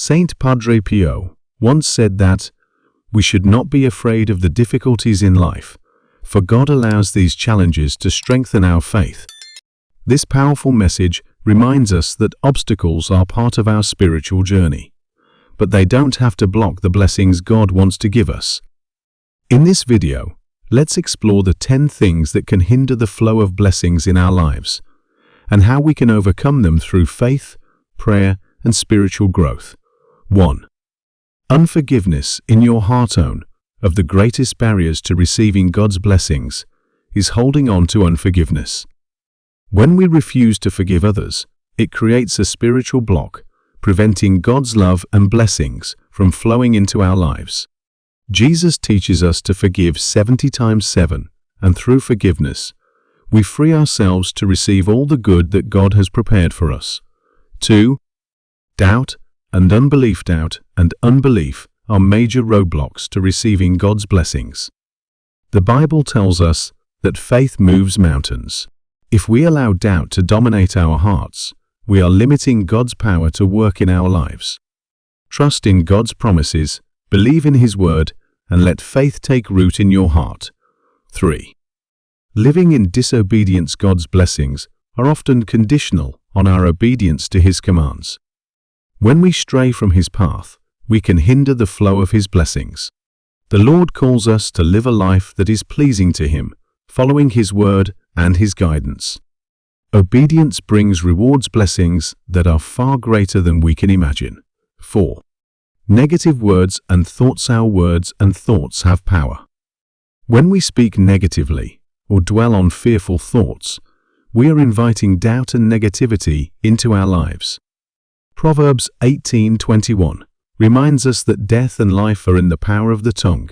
Saint Padre Pio once said that we should not be afraid of the difficulties in life, for God allows these challenges to strengthen our faith. This powerful message reminds us that obstacles are part of our spiritual journey, but they don't have to block the blessings God wants to give us. In this video, let's explore the 10 things that can hinder the flow of blessings in our lives, and how we can overcome them through faith, prayer, and spiritual growth. 1. Unforgiveness in your heart. One of the greatest barriers to receiving God's blessings is holding on to unforgiveness. When we refuse to forgive others, it creates a spiritual block, preventing God's love and blessings from flowing into our lives. Jesus teaches us to forgive 70 times 7, and through forgiveness, we free ourselves to receive all the good that God has prepared for us. 2. Doubt and unbelief. Doubt and unbelief are major roadblocks to receiving God's blessings. The Bible tells us that faith moves mountains. If we allow doubt to dominate our hearts, we are limiting God's power to work in our lives. Trust in God's promises, believe in His word, and let faith take root in your heart. 3. Living in disobedience. God's blessings are often conditional on our obedience to His commands. When we stray from His path, we can hinder the flow of His blessings. The Lord calls us to live a life that is pleasing to Him, following His word and His guidance. Obedience brings rewards, blessings that are far greater than we can imagine. 4. Negative words and thoughts. Our words and thoughts have power. When we speak negatively or dwell on fearful thoughts, we are inviting doubt and negativity into our lives. Proverbs 18:21 reminds us that death and life are in the power of the tongue.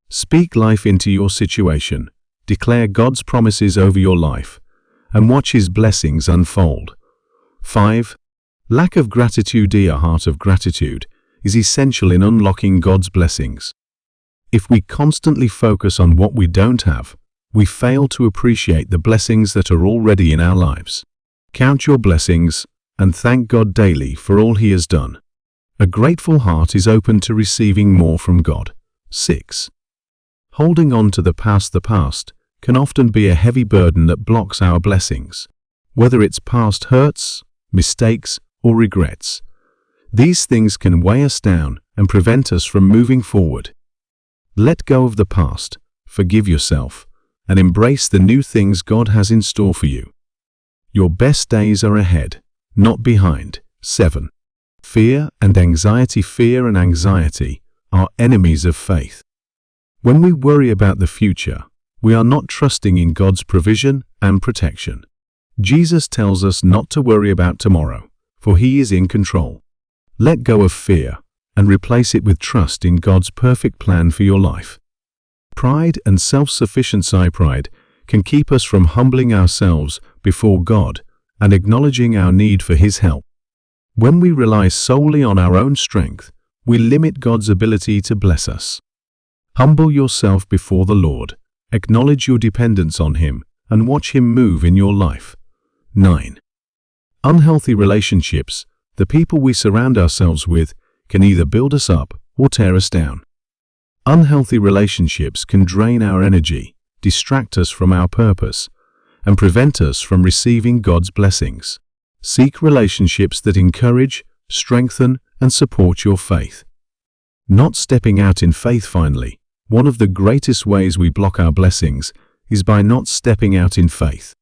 Speak life into your situation, declare God's promises over your life, and watch His blessings unfold. 5. Lack of gratitude. A heart of gratitude is essential in unlocking God's blessings. If we constantly focus on what we don't have, we fail to appreciate the blessings that are already in our lives. Count your blessings and thank God daily for all He has done. A grateful heart is open to receiving more from God. 6. Holding on to the past. The past can often be a heavy burden that blocks our blessings, whether it's past hurts, mistakes, or regrets. These things can weigh us down and prevent us from moving forward. Let go of the past, forgive yourself, and embrace the new things God has in store for you. Your best days are ahead, not behind. 7. Fear and anxiety. Fear and anxiety are enemies of faith. When we worry about the future, we are not trusting in God's provision and protection. Jesus tells us not to worry about tomorrow, for He is in control. Let go of fear and replace it with trust in God's perfect plan for your life. Pride and self-sufficiency. Pride can keep us from humbling ourselves before God and acknowledging our need for His help. When we rely solely on our own strength, we limit God's ability to bless us. Humble yourself before the Lord, acknowledge your dependence on Him, and watch Him move in your life. 9. Unhealthy relationships. The people we surround ourselves with can either build us up or tear us down. Unhealthy relationships can drain our energy, distract us from our purpose, and prevent us from receiving God's blessings. Seek relationships that encourage, strengthen, and support your faith. Not stepping out in faith. Finally, one of the greatest ways we block our blessings is by not stepping out in faith.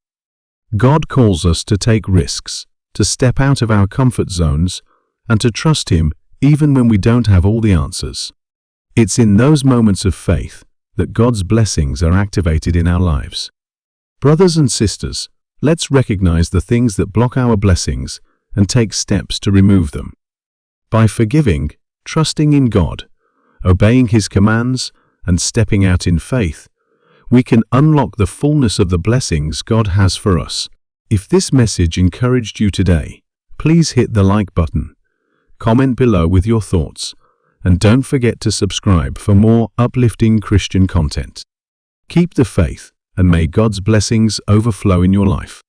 God calls us to take risks, to step out of our comfort zones, and to trust Him even when we don't have all the answers. It's in those moments of faith that God's blessings are activated in our lives. Brothers and sisters, let's recognize the things that block our blessings and take steps to remove them. By forgiving, trusting in God, obeying His commands, and stepping out in faith, we can unlock the fullness of the blessings God has for us. If this message encouraged you today, please hit the like button, comment below with your thoughts, and don't forget to subscribe for more uplifting Christian content. Keep the faith, and may God's blessings overflow in your life.